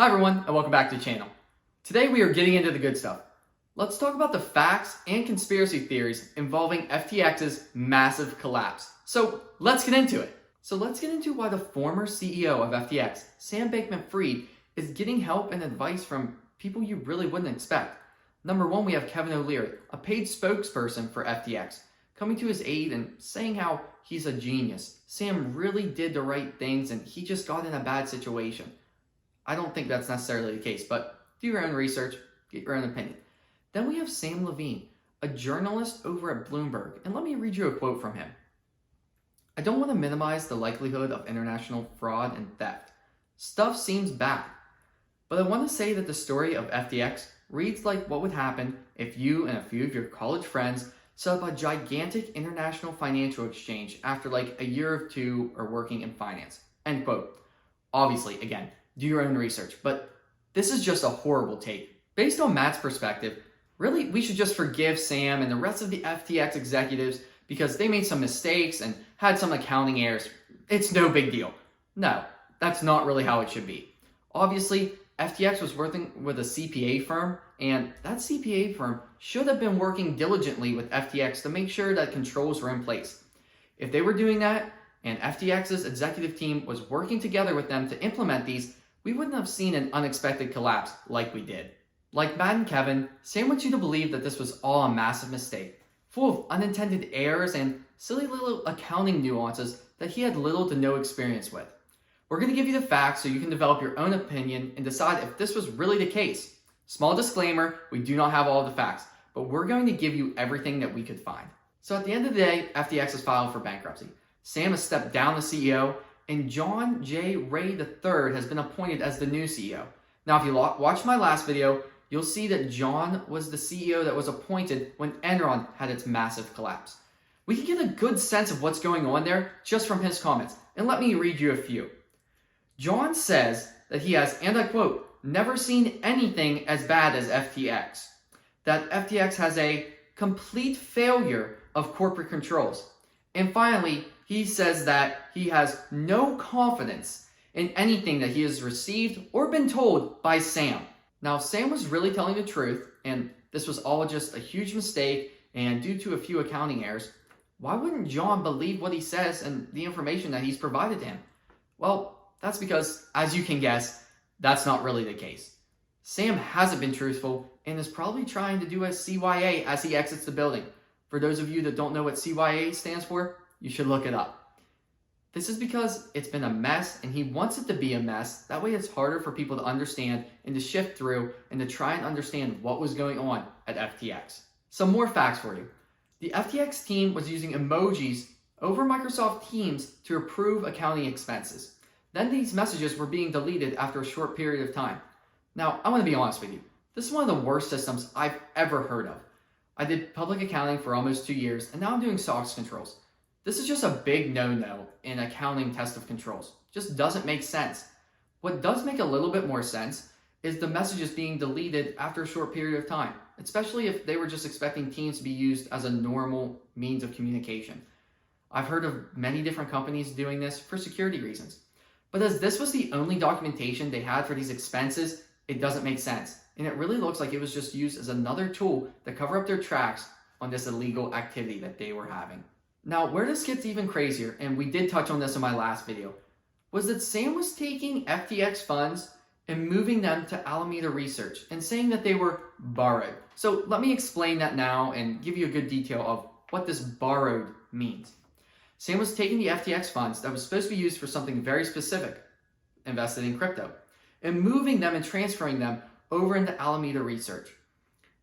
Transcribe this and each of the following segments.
Hi everyone, and welcome back to the channel. Today we are getting into the good stuff. Let's talk about the facts and conspiracy theories involving FTX's massive collapse. So let's get into it. Let's get into why the former CEO of FTX, Sam Bankman-Fried, is getting help and advice from people you really wouldn't expect. Number one, we have Kevin O'Leary, a paid spokesperson for FTX, coming to his aid and saying how he's a genius. Sam really did the right things and he just got in a bad situation. I don't think that's necessarily the case, but do your own research, get your own opinion. Then we have Sam Levine, a journalist over at Bloomberg, and let me read you a quote from him. I don't want to minimize the likelihood of international fraud and theft. Stuff seems bad, but I want to say that the story of FTX reads like what would happen if you and a few of your college friends set up a gigantic international financial exchange after like a year or two are working in finance. End quote. Obviously, again, do your own research, but this is just a horrible take. Based on Matt's perspective, really, we should just forgive Sam and the rest of the FTX executives because they made some mistakes and had some accounting errors. It's no big deal. No, that's not really how it should be. Obviously, FTX was working with a CPA firm, and that CPA firm should have been working diligently with FTX to make sure that controls were in place. If they were doing that, and FTX's executive team was working together with them to implement these, we wouldn't have seen an unexpected collapse like we did. Like Matt and Kevin, Sam wants you to believe that this was all a massive mistake, full of unintended errors and silly little accounting nuances that he had little to no experience with. We're going to give you the facts so you can develop your own opinion and decide if this was really the case. Small disclaimer, we do not have all the facts, but we're going to give you everything that we could find. So at the end of the day, FTX is filing for bankruptcy. Sam has stepped down the CEO, and John J. Ray III has been appointed as the new CEO. Now, if you watched my last video, you'll see that John was the CEO that was appointed when Enron had its massive collapse. We can get a good sense of what's going on there just from his comments, and let me read you a few. John says that he has, and I quote, never seen anything as bad as FTX. That FTX has a complete failure of corporate controls. And finally, he says that he has no confidence in anything that he has received or been told by Sam. Now, Sam was really telling the truth, and this was all just a huge mistake and due to a few accounting errors. Why wouldn't John believe what he says and the information that he's provided to him? Well, that's because, as you can guess, that's not really the case. Sam hasn't been truthful and is probably trying to do a CYA as he exits the building. For those of you that don't know what CYA stands for, you should look it up. This is because it's been a mess and he wants it to be a mess. That way it's harder for people to understand and to shift through and to try and understand what was going on at FTX. Some more facts for you. The FTX team was using emojis over Microsoft Teams to approve accounting expenses. Then these messages were being deleted after a short period of time. Now, I'm going to be honest with you. This is one of the worst systems I've ever heard of. I did public accounting for almost 2 years, and now I'm doing SOX controls. This is just a big no-no in accounting test of controls. Just doesn't make sense. What does make a little bit more sense is the messages being deleted after a short period of time, especially if they were just expecting Teams to be used as a normal means of communication. I've heard of many different companies doing this for security reasons. But as this was the only documentation they had for these expenses, it doesn't make sense. And it really looks like it was just used as another tool to cover up their tracks on this illegal activity that they were having. Now, where this gets even crazier, and we did touch on this in my last video, was that Sam was taking FTX funds and moving them to Alameda Research and saying that they were borrowed. So let me explain that now and give you a good detail of what this borrowed means. Sam was taking the FTX funds that was supposed to be used for something very specific, invested in crypto, and moving them and transferring them over into Alameda Research.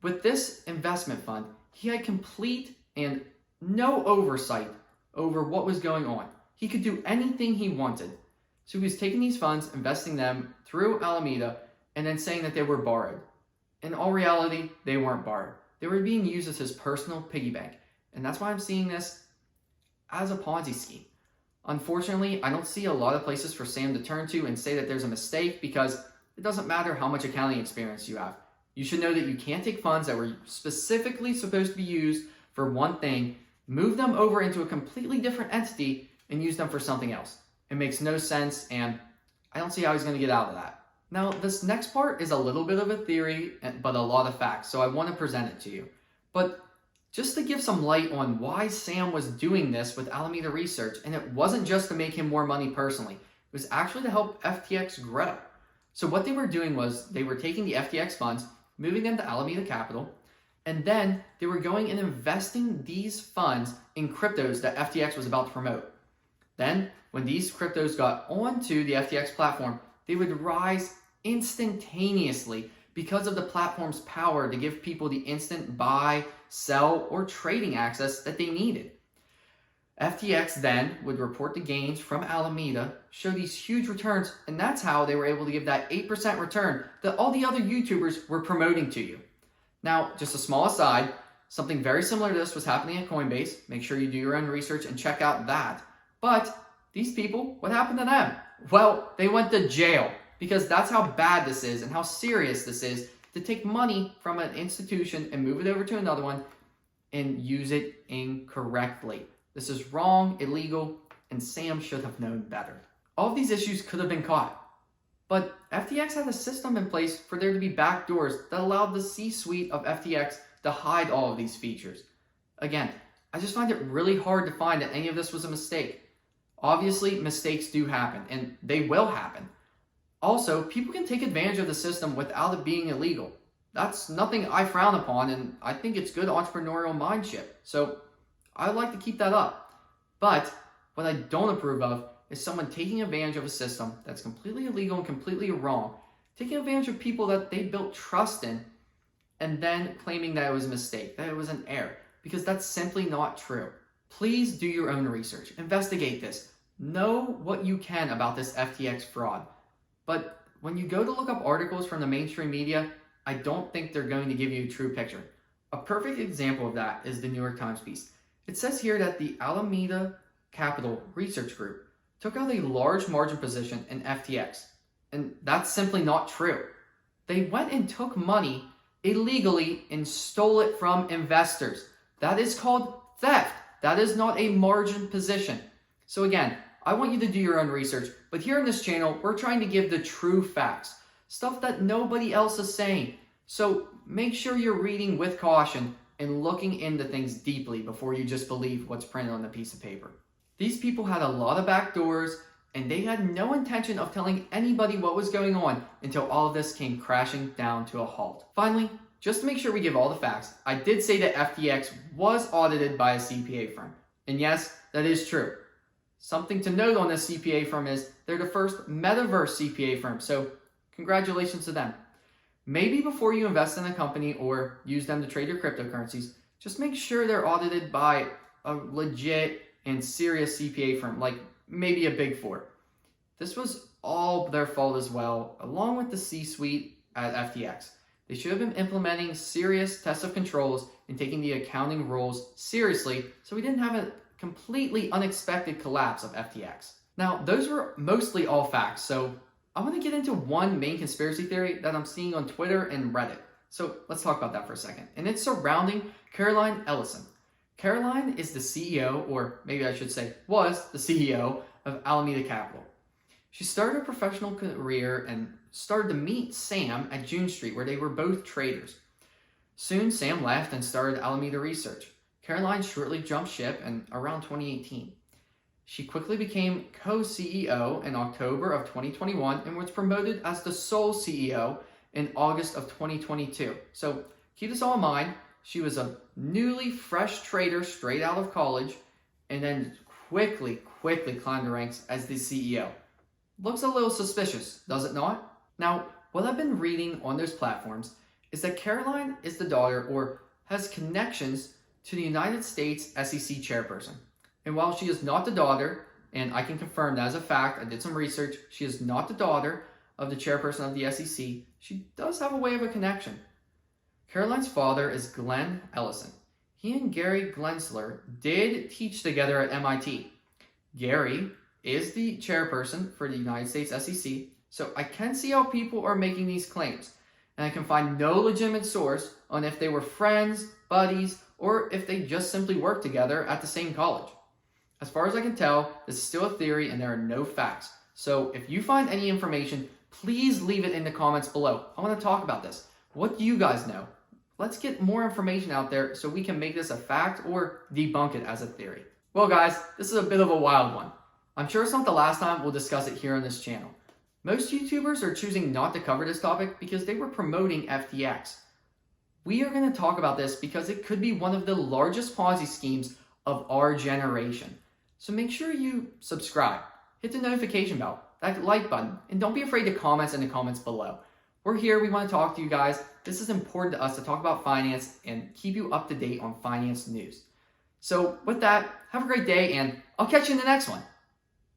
With this investment fund, he had complete and no oversight over what was going on. He could do anything he wanted. So he was taking these funds, investing them through Alameda, and then saying that they were borrowed. In all reality, they weren't borrowed. They were being used as his personal piggy bank. And that's why I'm seeing this as a Ponzi scheme. Unfortunately, I don't see a lot of places for Sam to turn to and say that there's a mistake because it doesn't matter how much accounting experience you have. You should know that you can't take funds that were specifically supposed to be used for one thing, move them over into a completely different entity, and use them for something else. It makes no sense, and I don't see how he's going to get out of that. Now, this next part is a little bit of a theory, but a lot of facts, so I want to present it to you. But just to give some light on why Sam was doing this with Alameda Research, and it wasn't just to make him more money personally, it was actually to help FTX grow. So what they were doing was they were taking the FTX funds, moving them to Alameda Capital, and then they were going and investing these funds in cryptos that FTX was about to promote. Then, when these cryptos got onto the FTX platform, they would rise instantaneously because of the platform's power to give people the instant buy, sell, or trading access that they needed. FTX then would report the gains from Alameda, show these huge returns, and that's how they were able to give that 8% return that all the other YouTubers were promoting to you. Now, just a small aside, something very similar to this was happening at Coinbase. Make sure you do your own research and check out that. But these people, what happened to them? Well, they went to jail because that's how bad this is and how serious this is to take money from an institution and move it over to another one and use it incorrectly. This is wrong, illegal, and Sam should have known better. All of these issues could have been caught, but FTX had a system in place for there to be backdoors that allowed the C-suite of FTX to hide all of these features. Again, I just find it really hard to find that any of this was a mistake. Obviously, mistakes do happen, and they will happen. Also, people can take advantage of the system without it being illegal. That's nothing I frown upon, and I think it's good entrepreneurial mindship. So I like to keep that up. But what I don't approve of is someone taking advantage of a system that's completely illegal and completely wrong, taking advantage of people that they built trust in, and then claiming that it was a mistake, that it was an error, because that's simply not true. Please do your own research. Investigate this. Know what you can about this FTX fraud. But when you go to look up articles from the mainstream media, I don't think they're going to give you a true picture. A perfect example of that is the New York Times piece. It says here that the Alameda Capital Research Group took out a large margin position in FTX. And that's simply not true. They went and took money illegally and stole it from investors. That is called theft. That is not a margin position. So again, I want you to do your own research, but here in this channel, we're trying to give the true facts, stuff that nobody else is saying. So make sure you're reading with caution and looking into things deeply before you just believe what's printed on the piece of paper. These people had a lot of backdoors, and they had no intention of telling anybody what was going on until all of this came crashing down to a halt. Finally, just to make sure we give all the facts, I did say that FTX was audited by a CPA firm. And yes, that is true. Something to note on this CPA firm is they're the first metaverse CPA firm, so congratulations to them. Maybe before you invest in a company or use them to trade your cryptocurrencies, just make sure they're audited by a legit and serious CPA firm, like maybe a Big Four. This was all their fault as well, along with the C-suite at FTX. They should have been implementing serious tests of controls and taking the accounting rules seriously so we didn't have a completely unexpected collapse of FTX. Now, those were mostly all facts, so I want to get into one main conspiracy theory that I'm seeing on Twitter and Reddit. So let's talk about that for a second. And it's surrounding Caroline Ellison. Caroline is the CEO, or maybe I should say was the CEO of Alameda Capital. She started a professional career and started to meet Sam at June Street, where they were both traders. Soon, Sam left and started Alameda Research. Caroline shortly jumped ship in around 2018. She quickly became co-CEO in October of 2021 and was promoted as the sole CEO in August of 2022. So keep this all in mind. She was a newly fresh trader straight out of college and then quickly climbed the ranks as the CEO. Looks a little suspicious, does it not? Now, what I've been reading on those platforms is that Caroline is the daughter or has connections to the United States SEC chairperson. And while she is not the daughter, and I can confirm that as a fact, I did some research, she is not the daughter of the chairperson of the SEC, she does have a way of a connection. Caroline's father is Glenn Ellison. He and Gary Gensler did teach together at MIT. Gary is the chairperson for the United States SEC, so I can see how people are making these claims, and I can find no legitimate source on if they were friends, buddies, or if they just simply worked together at the same college. As far as I can tell, this is still a theory and there are no facts. So if you find any information, Please leave it in the comments below. I want to talk about this. What do you guys know? Let's get more information out there so we can make this a fact or debunk it as a theory. Well guys, this is a bit of a wild one. I'm sure it's not the last time we'll discuss it here on this channel. Most YouTubers are choosing not to cover this topic because they were promoting FTX. We are going to talk about this because it could be one of the largest Ponzi schemes of our generation. So make sure you subscribe, hit the notification bell, that like button, and don't be afraid to comment in the comments below. We're here, we want to talk to you guys. This is important to us to talk about finance and keep you up to date on finance news. So with that, have a great day and I'll catch you in the next one.